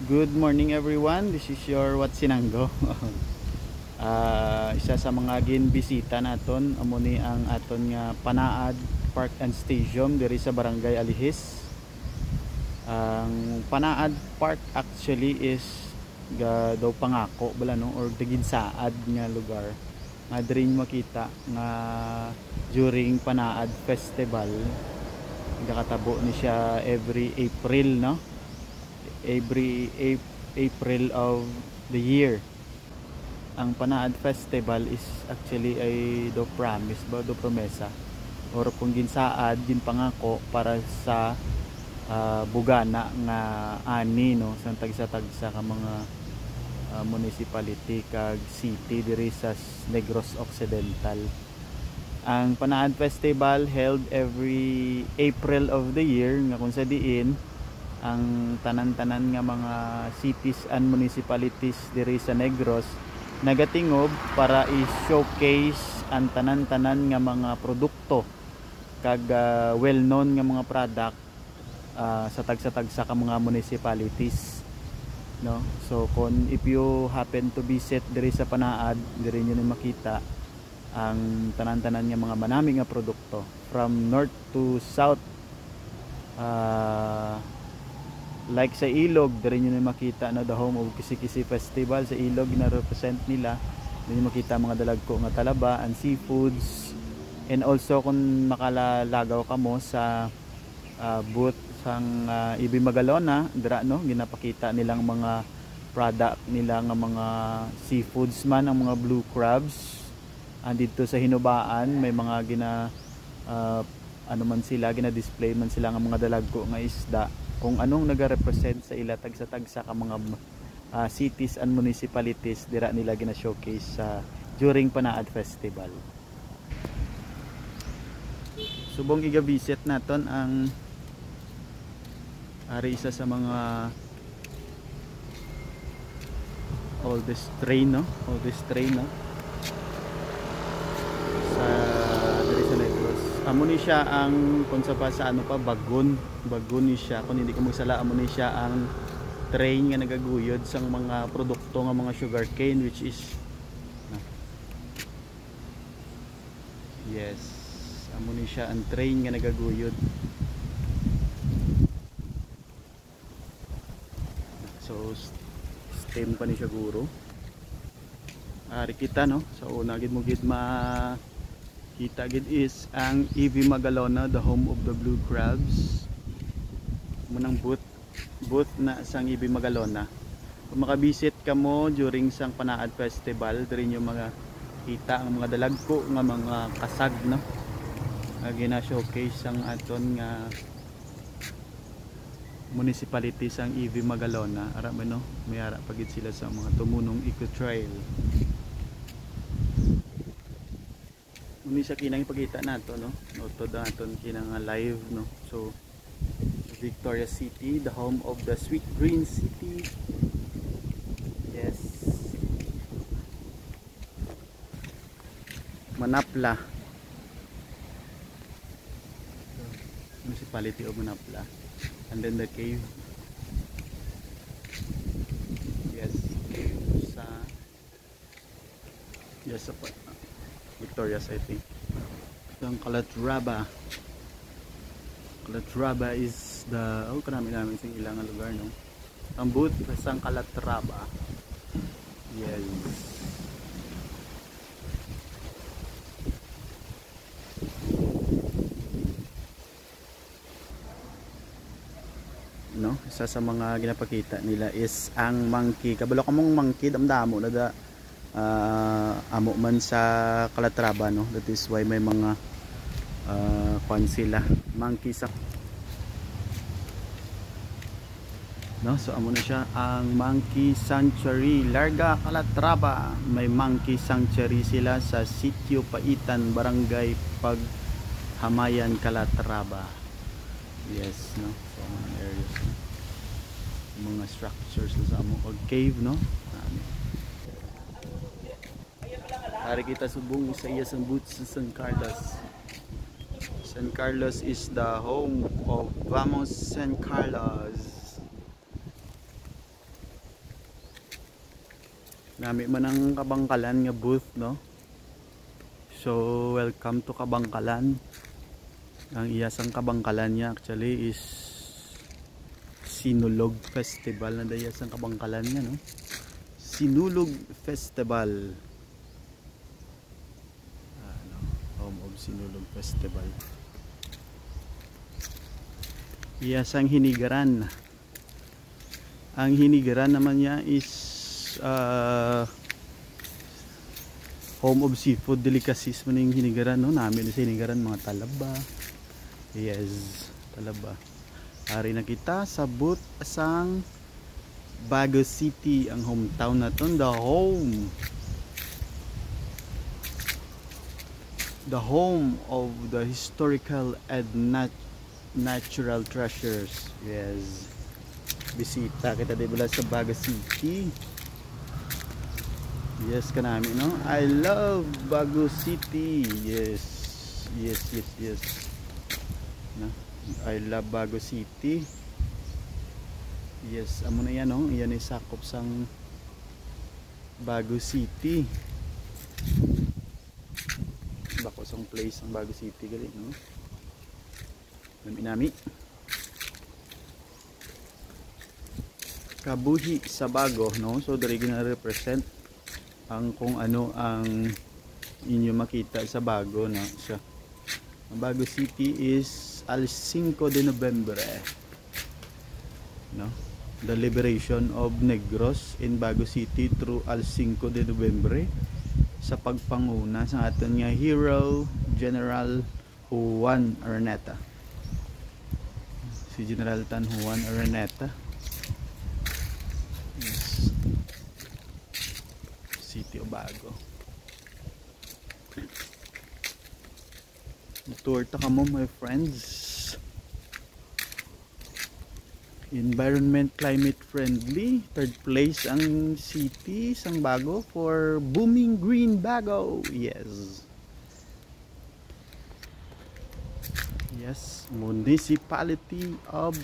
Good morning everyone, this is your Watsinanggo. Isa sa mga ginbisita naton amo ni ang aton nga Panaad Park and Stadium diri sa Barangay Alihis. Ang Panaad Park actually is daw pangako bala no, or daginsaad nga lugar nga diri makita nga during Panaad Festival nagakatabo ni siya every April no, every April of the year. Ang Panaad Festival is actually ay do promise ba do promesa or kung ginsaad ginpangako para sa bugana nga ani no sa tagsa-tagsa ka mga municipality kag city diri sa Negros Occidental. Ang Panaad Festival held every April of the year nga kung sa diin ang tanan-tanan nga mga cities and municipalities diri sa Negros nagatingob para i-showcase ang tanan-tanan nga mga produkto kag well-known nga mga product sa tagsa-tagsa ka mga municipalities no. So if you happen to visit diri sa Panaad, diri niyo na makita ang tanan-tanan nga mga manami nga produkto from north to south. Like sa Ilog, diri nyo na makita na the home of Kisi-Kisi Festival. Sa Ilog na-represent nila, diri nyo makita mga dalagko nga talaba and seafoods. And also kung makalalagaw ka mo sa booth sang Ibi Magalona, dira no, ginapakita nilang mga product nila nga mga seafoods man, ang mga blue crabs. Dito sa Hinubaan may mga ano man sila, gina-display man sila nga mga dalagko nga isda kung anong nagarepresent sa ila tagsa-tagsa ka mga cities and municipalities dira nila gina-showcase during Panaad Festival. Subong iga-visit naton ang isa sa mga oldest train no, sa diri sa Negros. Amo ni siya ang kung sa ano pa bagon ni siya, kung hindi ka magsala amo ni siya ang train nga nagaguyod sang mga produkto nga mga sugarcane, which is yes, amo ni siya ang train nga nagaguyod. So stem pa ni siya guro ari kita no. So una gid mo gid kita gid is ang Ibi Magalona, the home of the blue crabs. Munang booth na sang Ibi Magalona. Kung makabisit ka mo during sang Panaad Festival, diri nyo mga kita ang mga dalagko nga mga kasag no, gina-showcase sang aton nga municipality sang Ibi Magalona. Ara man no, may ara pagid sila sa mga tumunong eco trail. Muni sa kinang ipakita nato no, noto daton kinang live no. So Victoria City, the home of the Sweet Green City. Yes, Manapla, municipality of Manapla, and then the cave. Yes, sa yes, Victoria City. Ang Calatrava is the namin sa ilang lugar no. Ang booth sa Calatrava. Yes. No, isa sa mga ginapakita nila is ang monkey. Kabalo ka mong monkey damdamo na da amo man sa Calatrava no. That is why may mga kwan sila monkey sa no. So amo na siya ang Monkey Sanctuary Larga Calatrava. May monkey sanctuary sila sa Sitio Paitan, Barangay Paghamayan, Calatrava. Yes no. So mga areas no, mga structures sa amo or cave no. Hari kita subong sa iya sang boots sa San Carlos. San Carlos is the home of Vamos San Carlos. Nami man ang Kabangkalan nga booth, no? So welcome to Kabangkalan. Ang iyasang Kabangkalan niya actually is Sinulog Festival na dayas ang Kabangkalan niya, no? Sinulog Festival. Home of Sinulog Festival. Iyasang Hinigaran. Ang Hinigaran naman niya is home of seafood delicacies man yung Hinigaran, no? Namin sa Hinigaran mga talaba. Yes, talaba. Ari na kita sa booth sang Baguio City, ang hometown na to, the home of the historical and natural treasures. Yes, bisita kita di bala sa Baguio City. Yes, kanami, no? I love Baguio City. Yes, yes, yes, yes, no? I love Baguio City. Yes, amo na yan, no? Yan ay sakop sang Baguio City. Bako sang place ang Baguio City gali, no? Nami kabuhi sa Bago, no? So diri gina represent ang kung ano ang inyo makita sa Bago, no? So ang Baguio City is al 5 de Nobyembre, no? The liberation of Negros in Baguio City through al 5 de Nobyembre sa pagpanguna sa aton nga hero General Juan Araneta. Si General Tan Juan Araneta. Yes. City of Bago. Tour ta kamo, my friends. Environment climate friendly, third place ang city sang Bago for booming green Bago. Yes. Yes, municipality of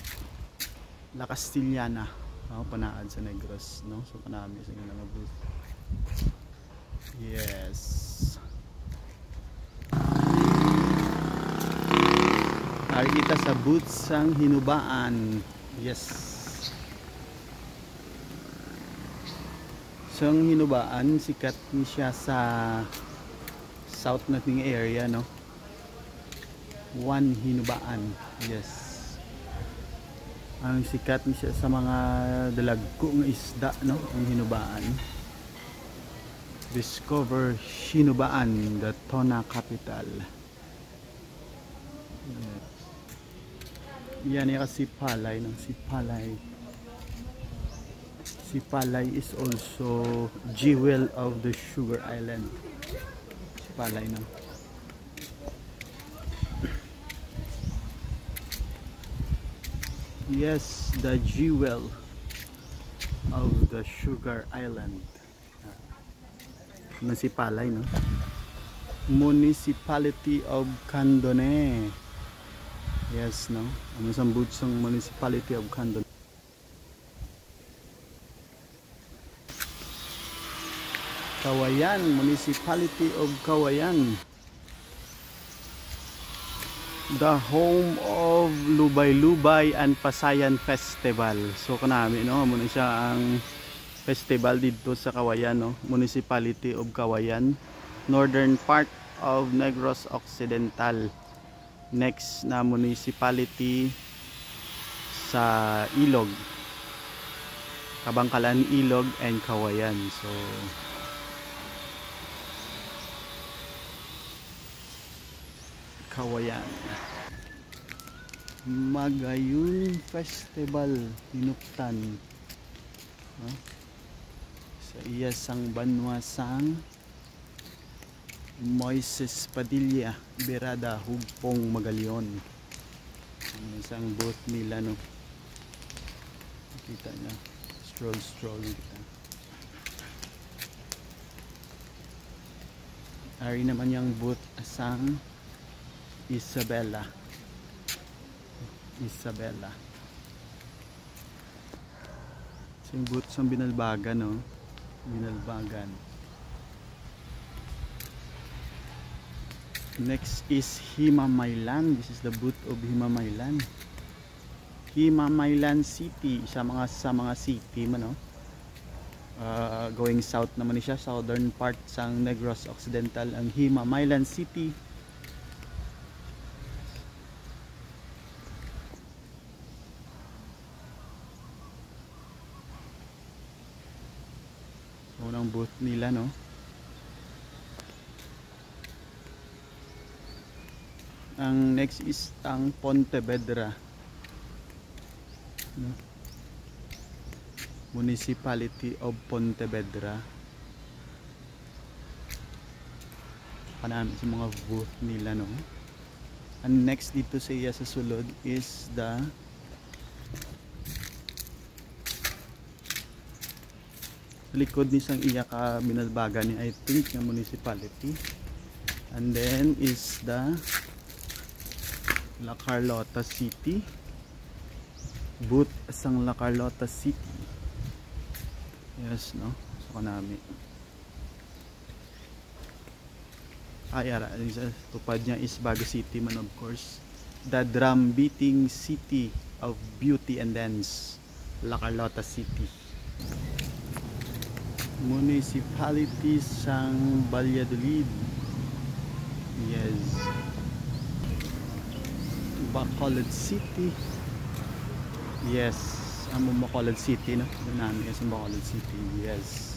La Castillana. Panaad sa Negros, no? So panami sa mga booth. Yes. Ari kita sa booth sang Hinubaan. Yes. So ang Hinubaan, sikat ni siya sa south nating area, no? One Hinubaan. Yes. Ang sikat ni siya sa mga dalagko nga isda, no? Ang Hinubaan. Discover Hinubaan, the Tona capital. Yes. Yan yung Sipalay, no? Sipalay. Sipalay is also jewel of the Sugar Island. Sipalay, no? Yes, the jewel of the Sugar Island. Sipalay, no? Municipality of Candone. Yes, no? Ano sang booth sang Municipality of Candone. Kawayan, Municipality of Kawayan. The home of Lubay-Lubay and Pasayan Festival. So kanami, no? Muna siya ang festival dito sa Kawayan, no? Municipality of Kawayan, northern part of Negros Occidental. Next na municipality sa Ilog, Kabangkalan, Ilog and Kawayan. So Kawayan. Magayun Festival hinuptan, no? Sa iya sang banwasang Moises Padilla Berada Hugpong Magalion. Ang isang booth nila, no? Kita niya, stroll kita. Ari naman yung booth asang Isabela. So yung booth sa Binalbaga, no? Binalbagan. Next is Himamaylan. This is the booth of Himamaylan. Himamaylan City, sa mga city man, no? Going south naman siya, southern part sang Negros Occidental ang Himamaylan City. Unang booth nila, no? Ang next is ang Pontevedra, no? Municipality of Pontevedra. Panami sa mga booth nila, no? And next dito sa iya sa sulod is the likod ni sang iya ka Binalbagan ni I think na municipality. And then is the La Carlota City, booth sang La Carlota City. Yes, no? So kanami ayara sa tupad niya is Baguio City man, of course. The drum beating city of beauty and dance, La Carlota City. Municipality sang Valladolid. Yes. Bacolod City. Yes, ang Bacolod City, no? Doon namin kasi Bacolod City. Yes.